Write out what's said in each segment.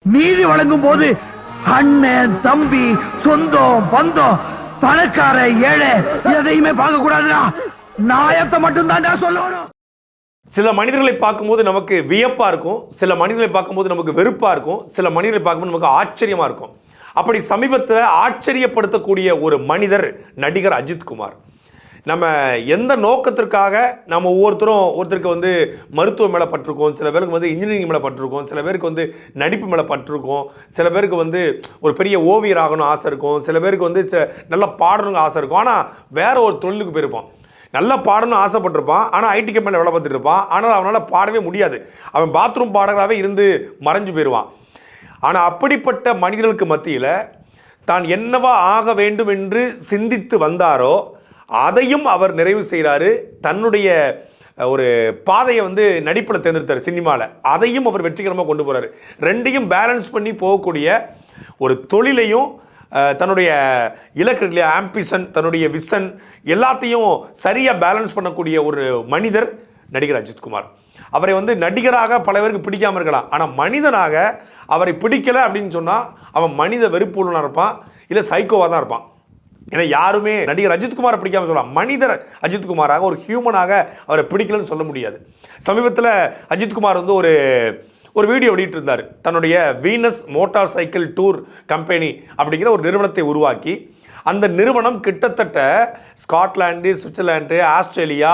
நீதி வழங்கும் போது அண்ணன் தம்பி சொந்தம் பந்தம் பணக்கார ஏழை எதையுமே பார்க்க கூடாதுடா. நியாயத்தை மட்டும் தான்டா சொல்லணும். சில மனிதர்களை பார்க்கும்போது நமக்கு வியப்பா இருக்கும், சில மனிதர்களை பார்க்கும்போது நமக்கு வெறுப்பா இருக்கும், சில மனிதர்களை பார்க்கும்போது நமக்கு ஆச்சரியமா இருக்கும். அப்படி சமீபத்தில் ஆச்சரியப்படுத்தக்கூடிய ஒரு மனிதர் நடிகர் அஜித்குமார். நம்ம எந்த நோக்கத்திற்காக நம்ம ஒருத்தருக்கு வந்து மருத்துவம் மேலே பட்டிருக்கோம், சில பேருக்கு வந்து இன்ஜினியரிங் மேலே பட்டிருக்கோம், சில பேருக்கு வந்து நடிப்பு மேலே பட்டிருக்கோம், சில பேருக்கு வந்து ஒரு பெரிய ஓவியர் ஆகணும் ஆசை இருக்கும், சில பேருக்கு வந்து நல்லா பாடணுங்க ஆசை இருக்கும். ஆனால் வேற ஒரு தொழிலுக்கு போயிருப்போம். நல்லா பாடணும்னு ஆசைப்பட்டிருப்பான், ஆனால் ஐடி கம்பெனியில் வேலை பார்த்துட்டு இருப்பான். ஆனால் அவனால் பாடவே முடியாது, அவன் பாத்ரூம் பாடகராகவே இருந்து மறைஞ்சு போயிடுவான். ஆனால் அப்படிப்பட்ட மனிதர்களுக்கு மத்தியில் தான் என்னவா ஆக வேண்டும் என்று சிந்தித்து வந்தாரோ அதையும் அவர் நிறைவு செய்கிறாரு. தன்னுடைய ஒரு பாதையை வந்து நடிப்பில் தேர்ந்தெடுத்தார் சினிமாவில், அதையும் அவர் வெற்றிகரமாக கொண்டு போகிறாரு. ரெண்டையும் பேலன்ஸ் பண்ணி போகக்கூடிய ஒரு தொழிலையும் தன்னுடைய இலக்கு இல்லையா ஆம்பிஷன், தன்னுடைய விஷன் எல்லாத்தையும் சரியாக பேலன்ஸ் பண்ணக்கூடிய ஒரு மனிதர் நடிகர் அஜித்குமார். அவரை வந்து நடிகராக பல பேருக்கு பிடிக்காமல் இருக்கலாம், ஆனால் மனிதனாக அவரை பிடிக்கலை அப்படின்னு சொன்னால் அவன் மனித வெறுப்பு உள்ளவனாக இருப்பான், இல்லை சைக்கோவாக தான் இருப்பான். ஏன்னா யாருமே நடிகர் அஜித்குமாரை பிடிக்காமல் சொல்லலாம், மனிதர் அஜித்குமாராக ஒரு ஹியூமனாக அவரை பிடிக்கலன்னு சொல்ல முடியாது. சமீபத்தில் அஜித்குமார் வந்து ஒரு வீடியோ வெளியிட்டிருந்தார். தன்னுடைய Venus motor cycle tour company அப்படிங்கிற ஒரு நிறுவனத்தை உருவாக்கி, அந்த நிறுவனம் கிட்டத்தட்ட Scotland, Switzerland, Australia,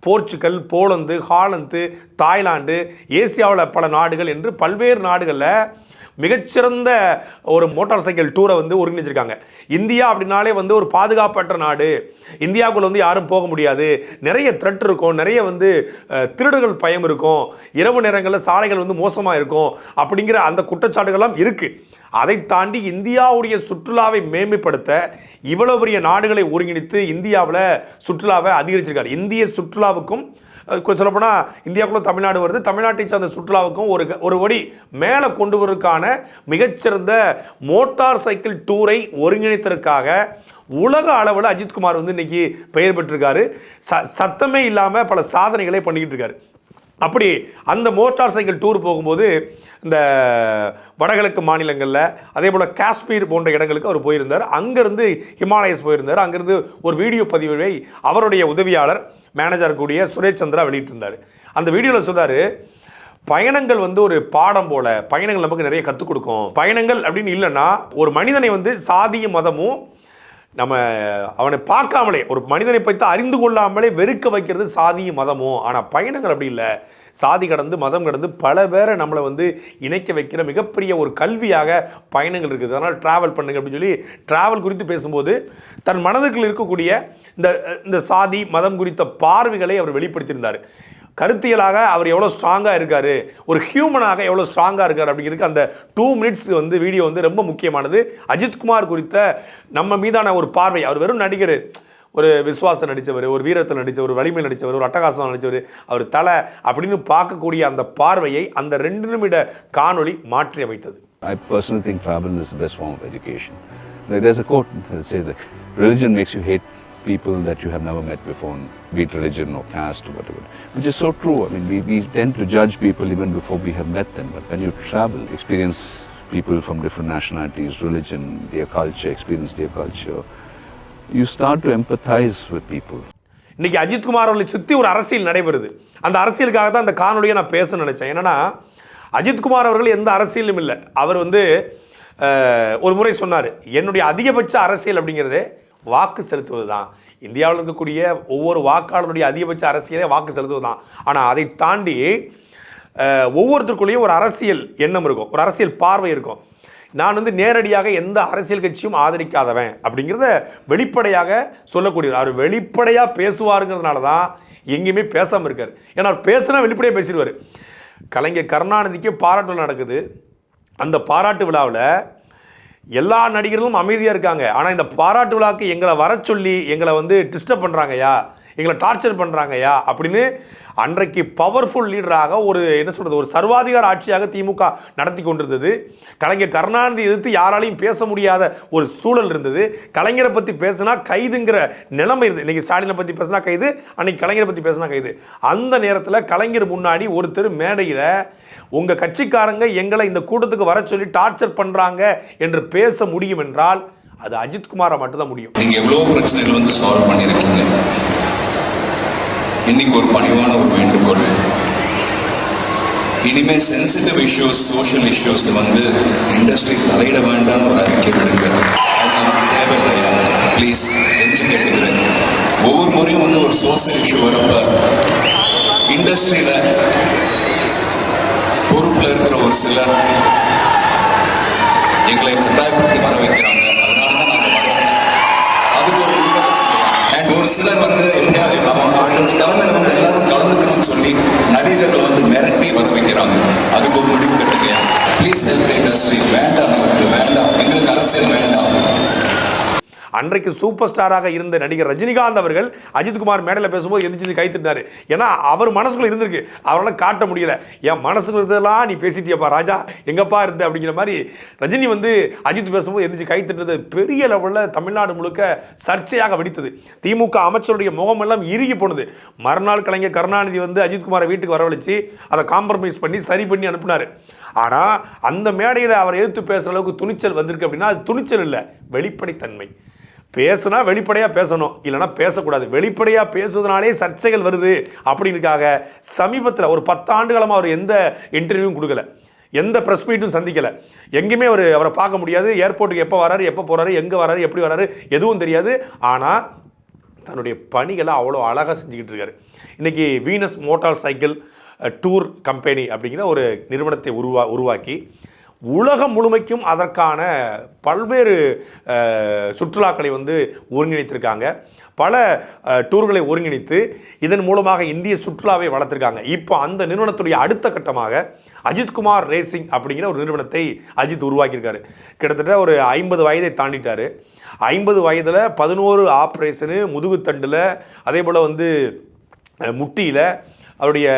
Portugal, Poland, Holland, Thailand, ஏசியாவில் பல நாடுகள் என்று பல்வேறு நாடுகளில் மிகச்சிறந்த ஒரு மோட்டார் சைக்கிள் டூரை வந்து ஒருங்கிணைச்சிருக்காங்க. இந்தியா அப்படின்னாலே வந்து ஒரு பாதுகாப்பற்ற நாடு, இந்தியாவுக்குள்ள வந்து யாரும் போக முடியாது, நிறைய த்ரெட் இருக்கும், நிறைய வந்து திருடுகள் பயம் இருக்கும், இரவு நேரங்களில் சாலைகள் வந்து மோசமாக இருக்கும் அப்படிங்கிற அந்த குற்றச்சாட்டுகள்லாம் இருக்குது. அதை தாண்டி இந்தியாவுடைய சுற்றுலாவை மேம்படுத்த இவ்வளவு பெரிய நாடுகளை ஒருங்கிணைத்து இந்தியாவில் சுற்றுலாவை அதிகரிச்சிருக்காரு. இந்திய சுற்றுலாவுக்கும் சொல்லப்போனால் இந்தியாவுக்குள்ள தமிழ்நாடு வருது, தமிழ்நாட்டை சார்ந்த சுற்றுலாவுக்கும் ஒரு வழி மேலே கொண்டு வருவதற்கான மிகச்சிறந்த மோட்டார் சைக்கிள் டூரை ஒருங்கிணைத்ததற்காக உலக அளவில் அஜித்குமார் வந்து இன்னைக்கு பெயர் பெற்றிருக்காரு. சத்தமே இல்லாமல் பல சாதனைகளை பண்ணிக்கிட்டு இருக்காரு. அப்படி அந்த மோட்டார் சைக்கிள் டூர் போகும்போது இந்த வடகிழக்கு மாநிலங்களில், அதே போல் காஷ்மீர் போன்ற இடங்களுக்கு அவர் போயிருந்தார். அங்கேருந்து ஹிமாலயஸ் போயிருந்தார். அங்கேருந்து ஒரு வீடியோ பதிவை அவருடைய உதவியாளர் மேனேஜர் கூடிய சுரேஷ் சந்திரா வெளியிட்டிருந்தார். அந்த வீடியோவில் சொல்கிறார், பயணங்கள் வந்து ஒரு பாடம் போல், பயணங்கள் நமக்கு நிறைய கற்றுக் கொடுக்கும். பயணங்கள் அப்படின்னு இல்லைன்னா ஒரு மனிதனை வந்து சாதியும் மதமும் நம்ம அவனை பார்க்காமலே, ஒரு மனிதனை பற்றி அறிந்து கொள்ளாமலே வெறுக்க வைக்கிறது சாதியும் மதமும். ஆனால் பயணங்கள் அப்படி இல்லை, சாதி கடந்து மதம் கடந்து பல பேரை நம்மளை வந்து இணைக்க வைக்கிற மிகப்பெரிய ஒரு கல்வியாக பயணங்கள் இருக்குது. அதனால் ட்ராவல் பண்ணுங்க அப்படின்னு சொல்லி ட்ராவல் குறித்து பேசும்போது தன் மனதுக்குள் இருக்கக்கூடிய இந்த சாதி மதம் குறித்த பார்வைகளை அவர் வெளிப்படுத்தியிருந்தார். கருத்தியலாக அவர் எவ்வளோ ஸ்ட்ராங்காக இருக்கார், ஒரு ஹியூமனாக எவ்வளோ ஸ்ட்ராங்காக இருக்கார் அப்படிங்கிறதுக்கு அந்த 2 மினிட்ஸ் வந்து வீடியோ வந்து ரொம்ப முக்கியமானது. அஜித்குமார் குறித்த நம்ம மீதான ஒரு பார்வை, அவர் வெறும் நடிகர், ஒரு விஸ்வாசம் நடித்தவர், ஒரு வீரத்தில் நடித்தவர், ஒரு வலிமை நடித்தவர், ஒரு அட்டகாசம் நடித்தவர், அவர் தலை அப்படின்னு பார்க்கக்கூடிய அந்த பார்வையை அந்த 2 நிமிட காணொளி மாற்றி அமைத்தது. I personally think travel is the best form of education. There's a quote that says that religion makes you hate people that you have never met before, be it religion or caste or whatever, which is so true. I mean, we tend to judge people even before we have met them, but when you travel, experience people from different nationalities, religion, their culture, experience their culture, you start to empathize with people. இன்னைக்கு அஜித்குமார் அவர்களை சுற்றி ஒரு அரசியல் நடைபெறுது. அந்த அரசியலுக்காக தான் அந்த காணொலியை நான் பேச நினைச்சேன். என்னன்னா, அஜித்குமார் அவர்கள் எந்த அரசியலும் இல்லை. அவர் வந்து ஒரு முறை சொன்னார், என்னுடைய அதிகபட்ச அரசியல் அப்படிங்கிறதே வாக்கு செலுத்துவது தான். இந்தியாவில் இருக்கக்கூடிய ஒவ்வொரு வாக்காளருடைய அதிகபட்ச அரசியலே வாக்கு செலுத்துவது தான். ஆனால் அதை தாண்டி ஒவ்வொருத்தருக்குள்ளேயும் ஒரு அரசியல் எண்ணம் இருக்கும், ஒரு அரசியல் பார்வை இருக்கும். நான் வந்து நேரடியாக எந்த அரசியல் கட்சியும் ஆதரிக்காதவன் அப்படிங்கிறத வெளிப்படையாக சொல்லக்கூடியவர். அவர் வெளிப்படையாக பேசுவாருங்கிறதுனால தான் எங்கேயுமே பேசாமல் இருக்கார். ஏன்னா அவர் பேசுனா வெளிப்படையாக பேசிடுவார். கலைஞர் கருணாநிதிக்கு பாராட்டு விழா நடக்குது. அந்த பாராட்டு விழாவில் எல்லா நடிகர்களும் அமைதியாக இருக்காங்க. ஆனால் இந்த பாராட்டு விழாவுக்கு எங்களை வர சொல்லி எங்களை வந்து டிஸ்டர்ப் பண்ணுறாங்கய்யா, எங்களை டார்ச்சர் பண்ணுறாங்கய்யா அப்படின்னு அன்றைக்கு பவர்ஃபுல் லீடராக ஒரு என்ன சொல்கிறது, ஒரு சர்வாதிகார ஆட்சியாக திமுக நடத்தி கொண்டிருந்தது. கலைஞர் கருணாநிதி எதிர்த்து யாராலையும் பேச முடியாத ஒரு சூழல் இருந்தது. கலைஞரை பற்றி பேசினா கைதுங்கிற நிலைமை இருந்தது. இன்றைக்கி ஸ்டாலினை பற்றி பேசினா கைது, அன்றைக்கி கலைஞரை பற்றி பேசினா கைது. அந்த நேரத்தில் கலைஞர் முன்னாடி ஒருத்தர் மேடையில் உங்கள் கட்சிக்காரங்க எங்களை இந்த கூட்டத்துக்கு வர சொல்லி டார்ச்சர் பண்ணுறாங்க என்று பேச முடியும் என்றால் அது அஜித்குமாரை மட்டும்தான் முடியும். நீங்கள் எவ்வளோ பிரச்சனைகள் வந்து சால்வ் பண்ணியிருக்கீங்க. இன்னைக்கு ஒரு பணிவான ஒரு வேண்டுகோள், இனிமே சென்சிட்டிவ் இஷ்யூஸ், சோஷியல் இஷ்யூஸ் வந்து இண்டஸ்ட்ரி தலையிட வேண்டாம்னு ஒரு அறிக்கை விடுங்க. தேவையில்லையா ப்ளீஸ் தெரிஞ்சு கேட்டுக்கிறேன். ஒவ்வொரு முறையும் வந்து ஒரு சோஷியல் இஷ்யூ வரப்ப இண்டஸ்ட்ரியில பொறுப்புல இருக்கிற ஒரு சிலர் எங்களை கட்டாயப்படுத்தி வர வைக்கிறாங்க. அதனாலதான் நாங்கள் வரோம். அதுக்கு ஒரு அண்ட் ஒரு சிலர் வந்து தலைமையில் வந்து எல்லாரும் கலந்துக்கணும்னு சொல்லி நடிகர்கள் வந்து மிரட்டி வர வைக்கிறாங்க. அதுக்கு ஒரு முடிவு கட்டுங்க. Please help industry. வேண்டாம், நமக்கு வேண்டாம், எங்களுக்கு அரசியல் வேண்டாம். அன்றைக்கு சூப்பர் ஸ்டாராக இருந்த நடிகர் ரஜினிகாந்த் அவர்கள் அஜித்குமார் மேடையில் பேசும்போது எந்திரிச்சு கை தட்டினாரு. ஏன்னா அவர் மனசுக்குள்ள இருந்திருக்கு, அவரால் காட்ட முடியல. என் மனசுக்குள்ள இருந்ததெல்லாம் நீ பேசிட்டியப்பா ராஜா, எங்கப்பா இருந்த அப்படிங்கிற மாதிரி ரஜினி வந்து அஜித் பேசும்போது எந்திரிச்சு கை தட்டுறது பெரிய லெவலில் தமிழ்நாடு முழுக்க சர்ச்சையாக வெடித்தது. திமுக அமைச்சருடைய முகமெல்லாம் இறுகி போனது. மறுநாள் கலைஞர் கருணாநிதி வந்து அஜித்குமாரை வீட்டுக்கு வரவழைச்சு அதை காம்ப்ரமைஸ் பண்ணி சரி பண்ணி அனுப்பினார். ஆனால் அந்த மேடையில் அவரை எதிர்த்து பேசுகிற அளவுக்கு துணிச்சல் வந்திருக்கு அப்படின்னா அது துணிச்சல் இல்லை, வெளிப்படைத்தன்மை. பேசுனா வெளிப்படையாக பேசணும், இல்லைனா பேசக்கூடாது. வெளிப்படையாக பேசுவதனாலே சர்ச்சைகள் வருது அப்படின்னுக்காக சமீபத்தில் ஒரு 10 ஆண்டுகளமாக அவர் எந்த இன்டர்வியூவும் கொடுக்கல, எந்த ப்ரெஸ் மீட்டும் சந்திக்கலை, எங்கேயுமே அவரை பார்க்க முடியாது. ஏர்போர்ட்டுக்கு எப்போ வராரு, எப்போ போகிறாரு, எங்கே வராரு, எப்படி வராரு எதுவும் தெரியாது. ஆனால் தன்னுடைய பணிகளை அவ்வளோ அழகாக செஞ்சுக்கிட்டு இருக்காரு. இன்றைக்கி Venus motor cycle tour company அப்படிங்கிற ஒரு நிறுவனத்தை உருவாக்கி உலகம் முழுமைக்கும் அதற்கான பல்வேறு சுற்றுலாக்களை வந்து ஒருங்கிணைத்திருக்காங்க. பல டூர்களை ஒருங்கிணைத்து இதன் மூலமாக இந்திய சுற்றுலாவை வளர்த்துருக்காங்க. இப்போ அந்த நிறுவனத்துடைய அடுத்த கட்டமாக அஜித்குமார் ரேசிங் அப்படிங்கிற ஒரு நிறுவனத்தை அஜித் உருவாக்கியிருக்காரு. கிட்டத்தட்ட ஒரு 50 வயதை தாண்டிட்டார். 50 வயதில் 11 ஆப்ரேஷனு, முதுகுத்தண்டில், அதே போல் வந்து முட்டியில், அவருடைய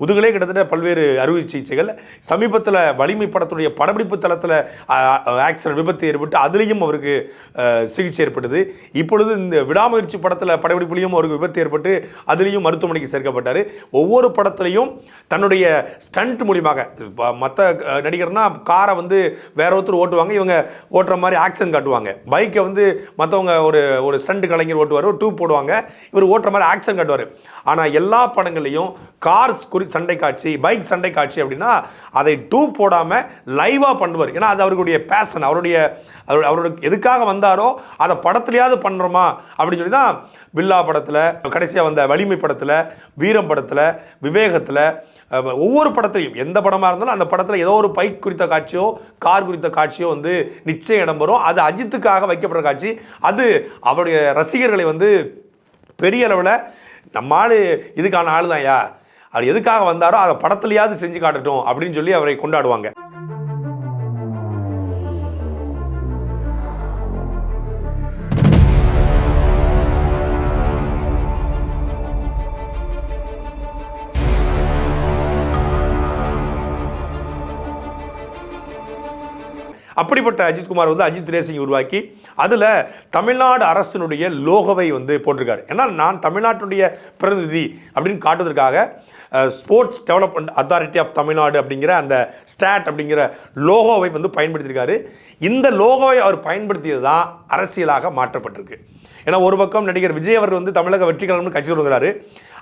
முதுகலே கிட்டத்தட்ட பல்வேறு அறுவை சிகிச்சைகள். சமீபத்தில் வலிமை படத்துடைய படப்பிடிப்பு தளத்தில் ஆக்சிடென்ட், விபத்து ஏற்பட்டு அதுலேயும் அவருக்கு சிகிச்சை ஏற்பட்டது. இப்பொழுது இந்த விடாமுயற்சி படத்தில் படப்பிடிப்புலையும் அவருக்கு விபத்து ஏற்பட்டு அதுலேயும் மருத்துவமனைக்கு சேர்க்கப்பட்டார். ஒவ்வொரு படத்துலையும் தன்னுடைய ஸ்டண்ட் மூலியமாக, மற்ற நடிகர்னால் காரை வந்து வேற ஒருத்தர் ஓட்டுவாங்க, இவங்க ஓட்டுற மாதிரி ஆக்ஷன் காட்டுவாங்க. பைக்கை வந்து மற்றவங்க ஒரு ஸ்டண்ட் கலைஞர் ஓட்டுவார், ஒரு டூப் போடுவாங்க, இவர் ஓட்டுற மாதிரி ஆக்ஷன் காட்டுவார். ஆனால் எல்லா படங்கள்லையும் கார்ஸ் சண்டை காட்சி, பைக் சண்டை காட்சி அப்படின்னா அதை டூப் போடாமல் லைவாக பண்ணுவார். ஏன்னா அது அவருடைய பேஷன், அவரோட எதுக்காக வந்தாரோ அதை படத்துலையாவது பண்ணுறோமா அப்படின்னு சொல்லி தான் பில்லா படத்தில், கடைசியாக வந்த வலிமை படத்தில், வீரம் படத்தில், விவேகத்தில், ஒவ்வொரு படத்தையும் எந்த படமாக இருந்தாலும் அந்த படத்தில் ஏதோ ஒரு பைக் குறித்த காட்சியோ கார் குறித்த காட்சியோ வந்து நிச்சயம் இடம்பெறும். அது அஜித்துக்காக வைக்கப்படுற காட்சி. அது அவருடைய ரசிகர்களை வந்து பெரிய அளவில் நம்ம ஆள் இதுக்கான ஆள் தான் யா, அவர் எதுக்காக வந்தாரோ அதை படத்துலையாவது செஞ்சு காட்டட்டும் அப்படின்னு சொல்லி அவரை கொண்டாடுவாங்க. அப்படிப்பட்ட அஜித்குமார் வந்து அஜித் ரேசிங் உருவாக்கி அதில் தமிழ்நாடு அரசினுடைய லோகோவை வந்து போட்டிருக்காரு. ஏன்னா நான் தமிழ்நாட்டுடைய பிரதிநிதி அப்படின்னு காட்டுவதற்காக sports development authority of Tamil Nadu அப்படிங்கிற அந்த ஸ்டாட் அப்படிங்கிற லோகோவை வந்து பயன்படுத்தியிருக்காரு. இந்த லோகோவை அவர் பயன்படுத்தியது தான் அரசியலாக மாற்றப்பட்டிருக்கு. ஏன்னா ஒரு பக்கம் நடிகர் விஜய் அவர் வந்து தமிழக வெற்றி கழகம்னு கட்சி வருகிறாரு.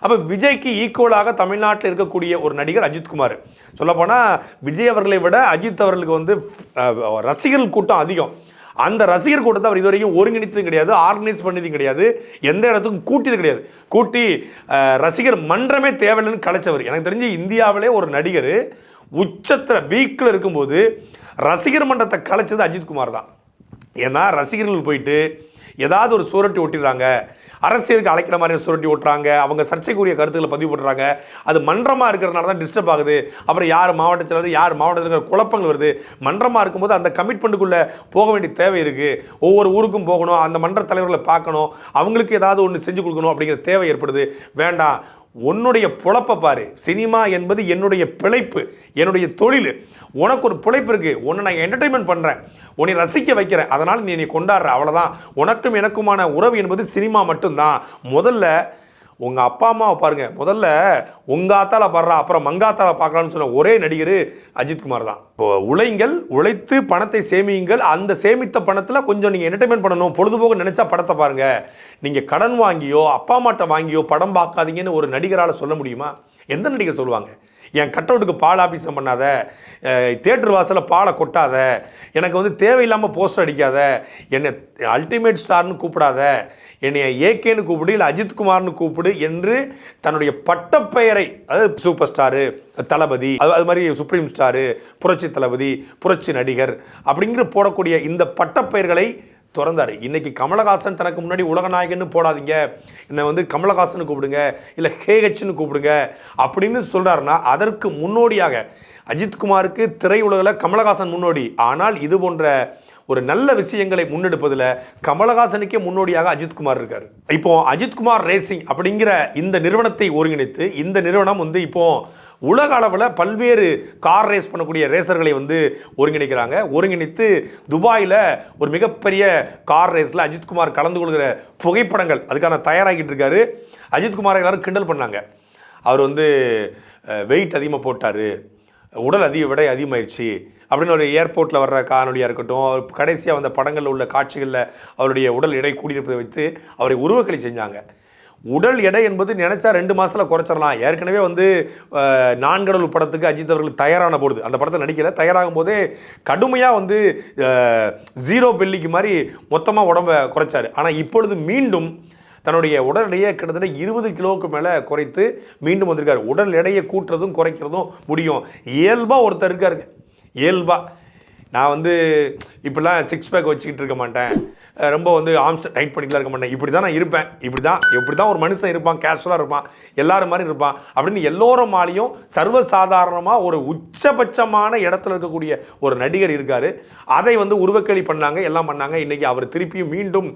அப்போ விஜய்க்கு ஈக்குவலாக தமிழ்நாட்டில் இருக்கக்கூடிய ஒரு நடிகர் அஜித்குமார். சொல்லப்போனால் விஜய் அவர்களை விட அஜித் அவர்களுக்கு வந்து ரசிகர்கள் கூட்டம் அதிகம். அந்த ரசிகர் கூட்டத்தை அவர் இதுவரைக்கும் ஒருங்கிணைத்ததும் கிடையாது, ஆர்கனைஸ் பண்ணதும் கிடையாது, எந்த இடத்துக்கும் கூட்டியது கிடையாது. கூட்டி ரசிகர் மன்றமே தேவையில்லைன்னு கலைச்சவர். எனக்கு தெரிஞ்சு இந்தியாவிலே ஒரு நடிகர் உச்சத்தில் பீக்கில் இருக்கும்போது ரசிகர் மன்றத்தை கலைச்சது அஜித்குமார் தான். ஏன்னா ரசிகர்கள் போயிட்டு ஏதாவது ஒரு சுவரொட்டி ஒட்டிடுறாங்க, அரசியலுக்கு அழைக்கிற மாதிரி சுரட்டி ஓட்டுறாங்க, அவங்க சர்ச்சைக்குரிய கருத்துக்களை பதிவு போட்டுறாங்க. அது மன்றமாக இருக்கிறதுனால தான் டிஸ்டர்ப் ஆகுது. அப்புறம் யார் மாவட்ட செயலர், யார் மாவட்டத்தில் இருக்கிற குழப்பங்கள் வருது. மன்றமாக இருக்கும்போது அந்த கமிட்மெண்ட்டுக்குள்ளே போக வேண்டிய தேவை இருக்குது. ஒவ்வொரு ஊருக்கும் போகணும், அந்த மன்ற தலைவர்களை பார்க்கணும், அவங்களுக்கு ஏதாவது ஒன்று செஞ்சு கொடுக்கணும் அப்படிங்கிற தேவை ஏற்படுது. வேண்டாம், உன்னுடைய பொழப்பை பாரு. சினிமா என்பது என்னுடைய பிழைப்பு, என்னுடைய தொழில். உனக்கு ஒரு பிழைப்பு இருக்குது, உன்னை நான் என்டர்டெயின்மெண்ட் பண்ணுறேன், உன்னை ரசிக்க வைக்கிறேன், அதனால் நீ கொண்டாடுற, அவ்வளோதான். உனக்கும் எனக்குமான உறவு என்பது சினிமா மட்டும்தான். முதல்ல உங்கள் அப்பா அம்மாவை பாருங்கள், முதல்ல உங்கள் ஆத்தால பாடுறா அப்புறம் மங்காத்தால பார்க்கலாம்னு சொன்ன ஒரே நடிகர் அஜித்குமார் தான். இப்போ உழைங்கள், உழைத்து பணத்தை சேமியுங்கள், அந்த சேமித்த பணத்தில் கொஞ்சம் நீங்கள் என்டர்டைன்மெண்ட் பண்ணணும், பொழுதுபோக்கு நினச்சா படத்தை பாருங்கள். நீங்கள் கடன் வாங்கியோ அப்பா அம்மாட்ட வாங்கியோ படம் பார்க்காதீங்கன்னு ஒரு நடிகரால் சொல்ல முடியுமா? எந்த நடிகர் சொல்லுவாங்க? என் கட்டவுட்டுக்கு பால் ஆபீஸம் பண்ணாத, தியேட்டர் வாசலில் பாலை கொட்டாத, எனக்கு வந்து தேவையில்லாமல் போஸ்டர் அடிக்காத, என்னை அல்டிமேட் ஸ்டார்னு கூப்பிடாத, என்னை ஏகேன்னு கூப்பிடு இல்லை அஜித்குமார்னு கூப்பிடு என்று தன்னுடைய பட்டப்பெயரை, அதாவது சூப்பர் ஸ்டாரு, தளபதி, அது மாதிரி சுப்ரீம் ஸ்டாரு, புரட்சி தளபதி, புரட்சி நடிகர் அப்படிங்கிற போடக்கூடிய இந்த பட்டப்பெயர்களை திறந்தார். இன்றைக்கி கமலஹாசன் தனக்கு முன்னாடி உலகநாயகன்னு போடாதீங்க, என்னை வந்து கமலஹாசன் கூப்பிடுங்க இல்லை ஹேஹெச்னு கூப்பிடுங்க அப்படின்னு சொல்கிறாருன்னா அதற்கு முன்னோடியாக அஜித்குமாருக்கு திரையுலகில் கமலஹாசன் முன்னோடி. ஆனால் இது போன்ற ஒரு நல்ல விஷயங்களை முன்னெடுப்பதில் கமலஹாசனுக்கே முன்னோடியாக அஜித்குமார் இருக்கார். இப்போ அஜித்குமார் ரேசிங் அப்படிங்கிற இந்த நிறுவனத்தை ஒருங்கிணைத்து இந்த நிறுவனம் வந்து இப்போ உலக அளவில் பல்வேறு கார் ரேஸ் பண்ணக்கூடிய ரேசர்களை வந்து ஒருங்கிணைத்து துபாயில் ஒரு மிகப்பெரிய கார் ரேஸில் அஜித்குமார் கலந்து கொள்கிற புகைப்படங்கள் அதுக்கான தயாராகிட்டு இருக்காரு. அஜித்குமாரை எல்லாரும் கிண்டல் பண்ணாங்க. அவர் வந்து வெயிட் அதிகமாக போட்டார், உடல் விடை அதிகமாகிடுச்சு அப்படின்னு ஒரு ஏர்போர்ட்டில் வர்ற காணொலியாக இருக்கட்டும், கடைசியாக வந்த படங்களில் உள்ள காட்சிகளில் அவருடைய உடல் எடை கூடியிருப்பதை வைத்து அவரை உருவக்களி செஞ்சாங்க. உடல் எடை என்பது நினச்சா 2 மாதத்தில் குறைச்சிடலாம். ஏற்கனவே வந்து நான்கடல் படத்துக்கு அஜித் அவர்கள் தயாரான பொழுது, அந்த படத்தை நடிக்கலை, தயாராகும் போதே கடுமையாக வந்து 0 பெல்லிக்கு மாதிரி மொத்தமாக உடம்பை குறைச்சார். ஆனால் இப்பொழுது மீண்டும் தன்னுடைய உடல் எடையை கிட்டத்தட்ட 20 கிலோவுக்கு மேலே குறைத்து மீண்டும் வந்திருக்காரு. உடல் எடையை கூட்டுறதும் குறைக்கிறதும் முடியும். இயல்பாக ஒருத்தர் இருக்காருங்க, இயல்பாக. நான் வந்து இப்படிலாம் 6 பேக் வச்சுக்கிட்டு இருக்க மாட்டேன், ரொம்ப வந்து ஆர்ம்ஸ் டைட் பண்ணிக்கலாம் இருக்க மாட்டேன், இப்படி தான் நான் இருப்பேன், இப்படி தான் ஒரு மனுஷன் இருப்பான், கேஷுவலாக இருப்பான், எல்லாரும் மாதிரி இருப்பான் அப்படின்னு எல்லோரும் மாலையும் சர்வசாதாரணமாக ஒரு உச்சபட்சமான இடத்துல இருக்கக்கூடிய ஒரு நடிகர் இருக்கார். அதை வந்து உருவக்கேலி பண்ணாங்க, எல்லாம் பண்ணாங்க. இன்றைக்கி அவர் திருப்பியும் மீண்டும்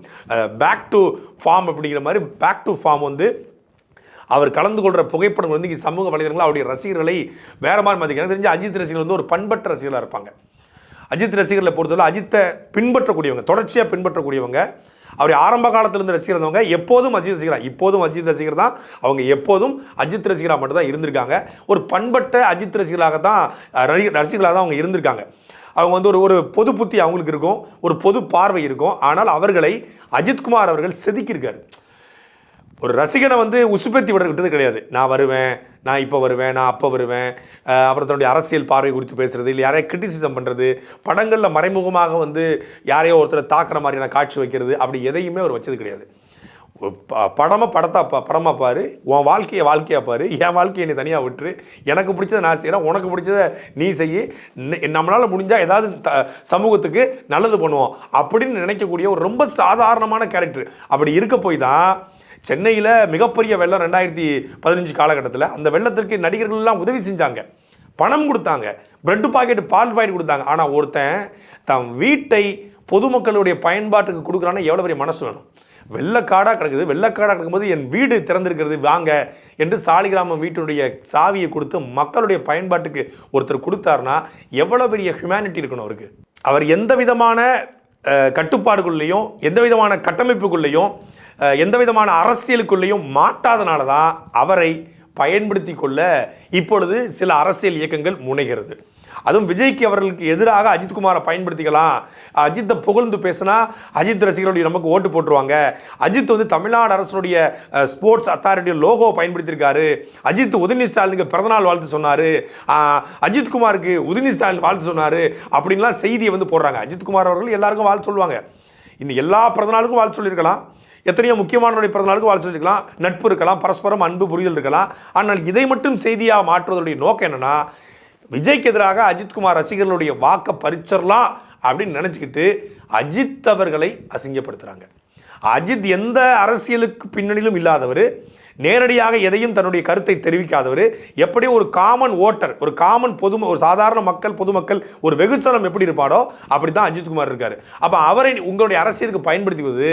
பேக் டு ஃபார்ம் அப்படிங்கிற மாதிரி பேக் டு ஃபார்ம் வந்து அவர் கலந்து கொள்கிற புகைப்படம் வந்து இங்கே சமூக வலைதளங்கள் அவருடைய ரசிகர்களை வேறு மாதிரி மதிக்க. எனக்கு தெரிஞ்ச அஜித் ரசிகர்கள் வந்து ஒரு பண்பற்ற ரசிகர்களாக இருப்பாங்க. அஜித் ரசிகர்களை பொறுத்தவரை அஜித்தை பின்பற்றக்கூடியவங்க, தொடர்ச்சியாக பின்பற்றக்கூடியவங்க, அவருடைய ஆரம்ப காலத்திலிருந்து ரசிகர் இருந்தவங்க எப்போதும் அஜித் ரசிகராக, இப்போதும் அஜித் ரசிகர் தான், அவங்க எப்போதும் அஜித் ரசிகராக மட்டும் தான் இருந்திருக்காங்க. ஒரு பண்பட்ட அஜித் ரசிகர்களாக தான் ரசிகர்களாக தான் அவங்க இருந்திருக்காங்க. அவங்க வந்து ஒரு பொது புத்தி அவங்களுக்கு இருக்கும், ஒரு பொது பார்வை இருக்கும். ஆனால் அவர்களை அஜித்குமார் அவர்கள் செதுக்கியிருக்காரு. ஒரு ரசிகனை வந்து உசுப்பேத்தி விட்டது கிடையாது. நான் வருவேன், நான் இப்போ வருவேன், நான் அப்போ வருவேன், அப்புறம் தன்னுடைய அரசியல் பார்வை குறித்து பேசுகிறது, இல்லை யாரையும் கிரிட்டிசிசம் பண்ணுறது, படங்களில் மறைமுகமாக வந்து யாரையோ ஒருத்தரை தாக்குற மாதிரியான காட்சி வைக்கிறது, அப்படி எதையுமே அவர் வச்சது கிடையாது. படமாக பாரு, உன் வாழ்க்கையாக பாரு, என் வாழ்க்கையை நீ தனியாக விட்டுரு, எனக்கு பிடிச்சதை நான் செய்கிறேன், உனக்கு பிடிச்சதை நீ செய்ய, நம்மளால் முடிஞ்சால் ஏதாவது சமூகத்துக்கு நல்லது பண்ணுவோம் அப்படின்னு நினைக்கக்கூடிய ஒரு ரொம்ப சாதாரணமான கேரக்டர். அப்படி இருக்க போய் தான் சென்னையில் மிகப்பெரிய வெள்ளம் 2015 காலகட்டத்தில், அந்த வெள்ளத்திற்கு நடிகர்கள்லாம் உதவி செஞ்சாங்க, பணம் கொடுத்தாங்க, பிரெட்டு பாக்கெட், பால் பாக்கெட் கொடுத்தாங்க. ஆனால் ஒருத்தன் தன் வீட்டை பொதுமக்களுடைய பயன்பாட்டுக்கு கொடுக்குறான்னா எவ்வளோ பெரிய மனசு வேணும்? வெள்ளக்காடாக கிடக்கும்போது என் வீடு திறந்திருக்கிறது வாங்க என்று சாலிகிராமம் வீட்டினுடைய சாவியை கொடுத்து மக்களுடைய பயன்பாட்டுக்கு ஒருத்தர் கொடுத்தாருன்னா எவ்வளோ பெரிய ஹியூமனிட்டி இருக்கணும் அவருக்கு. அவர் எந்த விதமான கட்டுப்பாடுகள்லையும், எந்த விதமான கட்டமைப்புக்குள்ளேயும், எந்த விதமான அரசியலுக்குள்ளேயும் மாட்டாதனால தான் அவரை பயன்படுத்தி கொள்ள இப்பொழுது சில அரசியல் இயக்கங்கள் முனைகிறது. அதுவும் விஜய்க்கு அவர்களுக்கு எதிராக அஜித்குமாரை பயன்படுத்திக்கலாம், அஜித்தை புகழ்ந்து பேசினா அஜித் ரசிகர்களுடைய நமக்கு ஓட்டு போட்டுருவாங்க, அஜித் வந்து தமிழ்நாடு அரசுடைய ஸ்போர்ட்ஸ் அத்தாரிட்டி லோகோவை பயன்படுத்தியிருக்காரு, அஜித் உதயநிதி ஸ்டாலினுக்கு பிறந்தநாள் வாழ்த்து சொன்னார், அஜித்குமாருக்கு உதயநிதி ஸ்டாலின் வாழ்த்து சொன்னார் அப்படின்லாம் செய்தியை வந்து போடுறாங்க. அஜித்குமார் அவர்கள் எல்லாருக்கும் வாழ்த்து சொல்லுவாங்க, இன்னும் எல்லா பிறந்தநாளுக்கும் வாழ்த்து சொல்லியிருக்கலாம், எத்தனையோ முக்கியமானவருடைய பிறந்தநாளுக்கு வாழ்த்து சொல்லியிருக்கலாம், நட்பு இருக்கலாம், பரஸ்பரம் அன்பு புரிதல் இருக்கலாம். ஆனால் இதை மட்டும் செய்தியாக மாற்றுவதனுடைய நோக்கம் என்னென்னா, விஜய்க்கு எதிராக அஜித்குமார் ரசிகர்களுடைய வாக்கை பறிச்சிடலாம் அப்படின்னு நினச்சிக்கிட்டு அஜித் அவர்களை அசிங்கப்படுத்துகிறாங்க. அஜித் எந்த அரசியலுக்கு பின்னணியிலும் இல்லாதவர், நேரடியாக எதையும் தன்னுடைய கருத்தை தெரிவிக்காதவர், எப்படி ஒரு காமன் ஓட்டர், ஒரு காமன் ஒரு சாதாரண பொதுமக்கள் ஒரு வெகுசலம் எப்படி இருப்பாரோ அப்படி தான் அஜித்குமார் இருக்கார். அப்போ அவரை உங்களுடைய அரசியலுக்கு பயன்படுத்துவது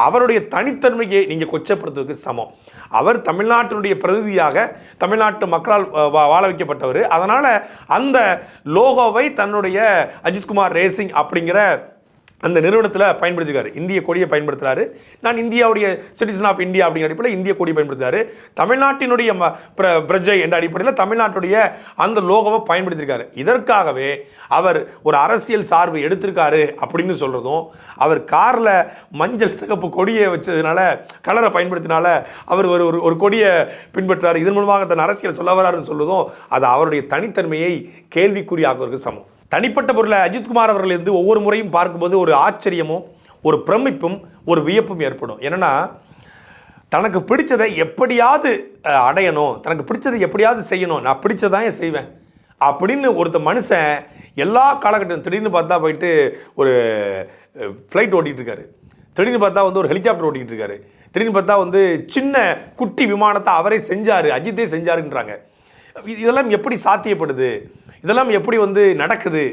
அவருடைய தனித்தன்மையை நீங்கள் கொச்சப்படுத்துவதற்கு சமம். அவர் தமிழ்நாட்டினுடைய பிரதிநிதியாக தமிழ்நாட்டு மக்களால் வாழ வைக்கப்பட்டவர். அதனால் அந்த லோகோவை தன்னுடைய அஜித்குமார் ரேசிங் அப்படிங்கிற அந்த நிறுவனத்தில் பயன்படுத்திருக்காரு. இந்திய கொடியை பயன்படுத்துகிறாரு. நான் இந்தியாவுடைய சிட்டிசன் ஆஃப் இந்தியா அப்படிங்கிற அடிப்படையில் இந்திய கொடியை பயன்படுத்துறாரு. தமிழ்நாட்டினுடைய பிரஜை என்ற அடிப்படையில் தமிழ்நாட்டுடைய அந்த லோகோவை பயன்படுத்தியிருக்காரு. இதற்காகவே அவர் ஒரு அரசியல் சார்பு எடுத்திருக்காரு அப்படின்னு சொல்கிறதும், அவர் காரில் மஞ்சள் சிகப்பு கொடியை வச்சதுனால, கலரை பயன்படுத்தினால அவர் ஒரு கொடியை பின்பற்றார், இதன் மூலமாக தன் அரசியல் சொல்ல வராருன்னு சொல்வதும் அது அவருடைய தனித்தன்மையை கேள்விக்குறியாக்குவதற்கு சமம். தனிப்பட்ட பொருளை அஜித்குமார் அவர்கள் இருந்து ஒவ்வொரு முறையும் பார்க்கும்போது ஒரு ஆச்சரியமும் ஒரு பிரமிப்பும் ஒரு வியப்பும் ஏற்படும். என்னன்னா, தனக்கு பிடிச்சதை எப்படியாவது அடையணும், தனக்கு பிடிச்சதை எப்படியாவது செய்யணும், நான் பிடிச்சதான் செய்வேன் அப்படின்னு ஒருத்த மனுஷன் எல்லா காலகட்டம் திடீர்னு பார்த்தா போயிட்டு ஒரு ஃப்ளைட் ஓட்டிகிட்டு இருக்காரு, திடீர்னு பார்த்தா வந்து ஒரு ஹெலிகாப்டர் ஓட்டிகிட்டு இருக்காரு, திடீர்னு பார்த்தா வந்து சின்ன குட்டி விமானத்தை அவரே செஞ்சார், அஜித்தே செஞ்சாருன்றாங்க. இதெல்லாம் எப்படி சாத்தியப்படுது, இதெல்லாம் எப்படி வந்து நடக்குது?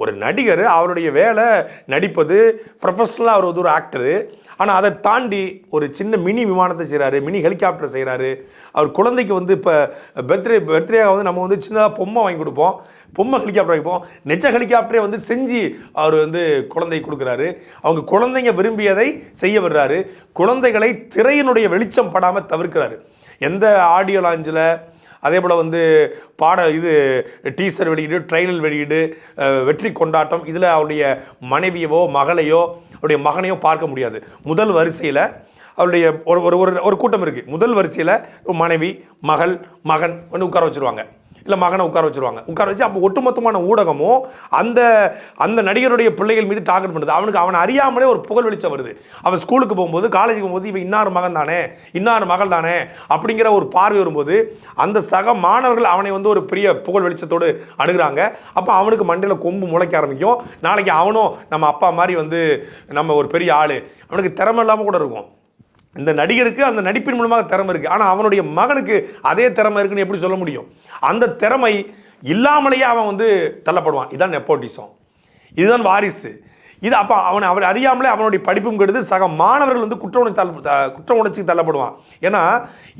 ஒரு நடிகர் அவருடைய வேலை நடிப்பது, ப்ரொஃபஷனலாக அவர் வந்து ஒரு ஆக்டரு. ஆனால் அதை தாண்டி ஒரு சின்ன மினி விமானத்தை செய்கிறாரு, மினி ஹெலிகாப்டர் செய்கிறாரு. அவர் குழந்தைக்கு வந்து இப்போ பர்த்டே வந்து நம்ம வந்து சின்னதாக பொம்மை வாங்கி கொடுப்போம், பொம்மை ஹெலிகாப்டர் வைப்போம், நெஜ ஹெலிகாப்டரே வந்து செஞ்சு அவர் வந்து குழந்தைக்கு கொடுக்குறாரு. அவங்க குழந்தைங்க விரும்பியதை செய்ய வர்றாரு. குழந்தைகளை திரையினுடைய வெளிச்சம் படாமல் தவிர்க்கிறாரு. எந்த ஆடியோ லாஞ்சில் அதே போல் வந்து டீசர் வெளியீடு, ட்ரெய்லர் வெளியீடு, வெற்றி கொண்டாட்டம், இதில் அவருடைய மனைவியவோ மகளையோ அவருடைய மகனையோ பார்க்க முடியாது. முதல் வரிசையில் அவருடைய ஒரு கூட்டம் இருக்குது. முதல் வரிசையில் மனைவி, மகன் வந்து உட்கார வச்சுருவாங்க, இல்லை மகனை உட்கார வச்சு அப்போ ஒட்டுமொத்தமான ஊடகமும் அந்த நடிகருடைய பிள்ளைகள் மீது டார்கெட் பண்ணுது. அவனை அறியாமலே ஒரு புகழ் வெளிச்சம் வருது. அவன் ஸ்கூலுக்கு போகும்போது, காலேஜுக்கு போகும்போது, இவன் இன்னார் மகன் தானே, இன்னார் மகள் தானே அப்படிங்கிற ஒரு பார்வை வரும்போது அந்த சக மாணவர்கள் அவனை வந்து ஒரு பெரிய புகழ் வெளிச்சத்தோடு அணுகிறாங்க. அப்போ அவனுக்கு மண்டையில் கொம்பு முளைக்க ஆரம்பிக்கும். நாளைக்கு அவனும் நம்ம அப்பா மாதிரி வந்து நம்ம ஒரு பெரிய ஆள், அவனுக்கு திறமை இல்லாமல் கூட இருக்கும். இந்த நடிகருக்கு அந்த நடிப்பின் மூலமாக திறமை இருக்குது, ஆனால் அவனுடைய மகனுக்கு அதே திறமை இருக்குன்னு எப்படி சொல்ல முடியும்? அந்த திறமை இல்லாமலேயே அவன் வந்து தள்ளப்படுவான். இதுதான் நெப்போட்டிசம், இதுதான் வாரிசு. இது அப்போ அவர் அறியாமலே அவனுடைய படிப்பும் கெடுது, சக மாணவர்கள் வந்து குற்ற உணர்ச்சிக்கு தள்ளப்படுவான். ஏன்னா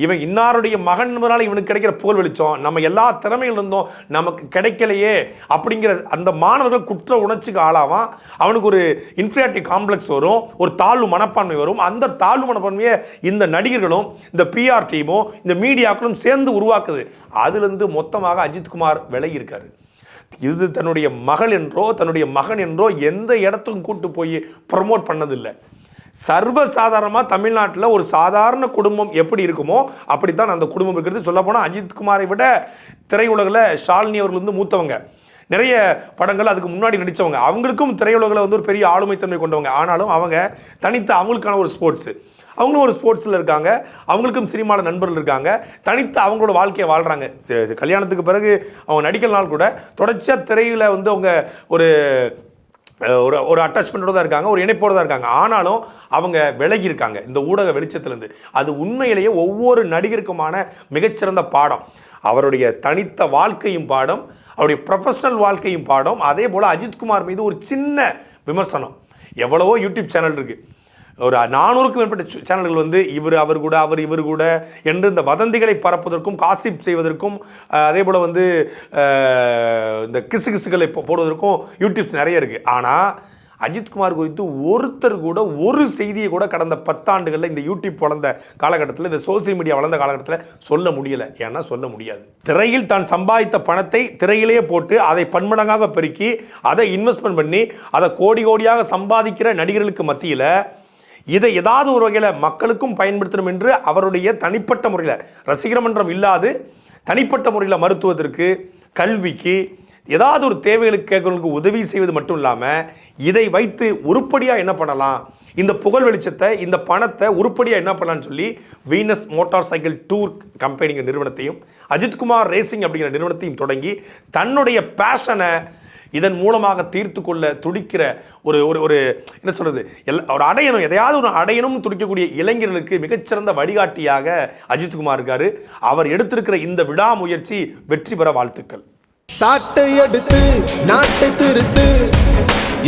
இவன் இன்னாருடைய மகன்னால் இவனுக்கு கிடைக்கிற புகழ் வெளிச்சம் நம்ம எல்லா திறமைகள் இருந்தும் நமக்கு கிடைக்கலையே அப்படிங்கிற அந்த மாணவர்கள் குற்ற உணர்ச்சிக்கு ஆளாவான். அவனுக்கு ஒரு இன்ஃபீரியாரிட்டி காம்ப்ளெக்ஸ் வரும், ஒரு தாழ்வு மனப்பான்மை வரும். அந்த தாழ்வு மனப்பான்மையை இந்த நடிகர்களும் இந்த பிஆர் டீமும் இந்த மீடியாக்களும் சேர்ந்து உருவாக்குது. அதுலேருந்து மொத்தமாக அஜித்குமார் விலகி இருக்காரு. இது தன்னுடைய மகள் என்றோ தன்னுடைய மகன் என்றோ எந்த இடத்துக்கும் கூட்டு போய் ப்ரமோட் பண்ணதில்லை. சர்வசாதாரணமாக தமிழ்நாட்டில் ஒரு சாதாரண குடும்பம் எப்படி இருக்குமோ அப்படித்தான் அந்த குடும்பம் இருக்கிறது. சொல்லப்போனால் அஜித்குமாரை விட திரையுலகில் ஷாலினி அவர்கள் வந்து மூத்தவங்க, நிறைய படங்கள் அதுக்கு முன்னாடி நடித்தவங்க, அவங்களுக்கும் திரையுலகில் வந்து ஒரு பெரிய ஆளுமைத்தன்மை கொண்டவங்க. ஆனாலும் அவங்க தனித்து அவங்களுக்கான ஒரு ஸ்போர்ட்ஸு, அவங்களும் ஒரு ஸ்போர்ட்ஸில் இருக்காங்க, அவங்களுக்கும் சினிமாவில் நண்பர்கள் இருக்காங்க, தனித்து அவங்களோட வாழ்க்கையை வாழ்கிறாங்க. கல்யாணத்துக்கு பிறகு அவங்க நடிக்கலனால் கூட தொடர்ச்சியாக திரையில் வந்து அவங்க ஒரு அட்டாச்மெண்ட்டோடு தான் இருக்காங்க, ஒரு இணைப்போடு தான் இருக்காங்க. ஆனாலும் அவங்க விலகி இருக்காங்க இந்த ஊடக வெளிச்சத்திலேருந்து. அது உண்மையிலேயே ஒவ்வொரு நடிகருக்குமான மிகச்சிறந்த பாடம். அவருடைய தனித்த வாழ்க்கையும் பாடம், அவருடைய ப்ரொஃபஷனல் வாழ்க்கையும் பாடம். அதே போல் அஜித்குமார் மீது ஒரு சின்ன விமர்சனம். எவ்வளவோ யூடியூப் சேனல் இருக்குது, ஒரு 400க்கும் மேற்பட்ட சேனல்கள் வந்து அவர் இவர் கூட என்று இந்த வதந்திகளை பரப்புவதற்கும் காசிப் செய்வதற்கும் அதே போல் வந்து இந்த கிசுகளை போடுவதற்கும் யூடியூப்ஸ் நிறைய இருக்குது. ஆனால் அஜித்குமார் குறித்து ஒருத்தர் கூட ஒரு செய்தியை கூட கடந்த 10 ஆண்டுகளில் இந்த யூடியூப் வளர்ந்த காலகட்டத்தில், இந்த சோசியல் மீடியா வளர்ந்த காலகட்டத்தில் சொல்ல முடியலை. ஏன்னா சொல்ல முடியாது. திரையில் தான் சம்பாதித்த பணத்தை திரையிலேயே போட்டு அதை பன்மடங்காக பெருக்கி அதை இன்வெஸ்ட்மெண்ட் பண்ணி அதை கோடியாக சம்பாதிக்கிற நடிகர்களுக்கு மத்தியில் இதை ஏதாவது ஒரு வகையில் மக்களுக்கும் பயன்படுத்தணும் என்று அவருடைய தனிப்பட்ட முறையில் ரசிகர் மன்றம் இல்லாது தனிப்பட்ட முறையில் மருத்துவத்திற்கு, கல்விக்கு, ஏதாவது ஒரு தேவைகளுக்கு கேட்கறவங்களுக்கு உதவி செய்வது மட்டும் இல்லாமல் இதை வைத்து உருப்படியாக என்ன பண்ணலாம், இந்த புகழ் வெளிச்சத்தை, இந்த பணத்தை உருப்படியாக என்ன பண்ணலான்னு சொல்லி வீனஸ் மோட்டார் சைக்கிள் டூர் கம்பெனிங்கிற நிறுவனத்தையும் அஜித்குமார் ரேசிங் அப்படிங்கிற நிறுவனத்தையும் தொடங்கி தன்னுடைய பேஷனை இதன் மூலமாக தீர்த்து கொள்ள துடிக்கிற ஒரு என்ன சொல்கிறது, ஒரு அடையணும், எதையாவது ஒரு அடையணும்னு துடிக்கக்கூடிய இளைஞர்களுக்கு மிகச்சிறந்த வழிகாட்டியாக அஜித்குமார் இருக்காரு. அவர் எடுத்திருக்கிற இந்த விடாமுயற்சி வெற்றி பெற வாழ்த்துக்கள். சாட்டை எடுத்து நாட்டை திருத்து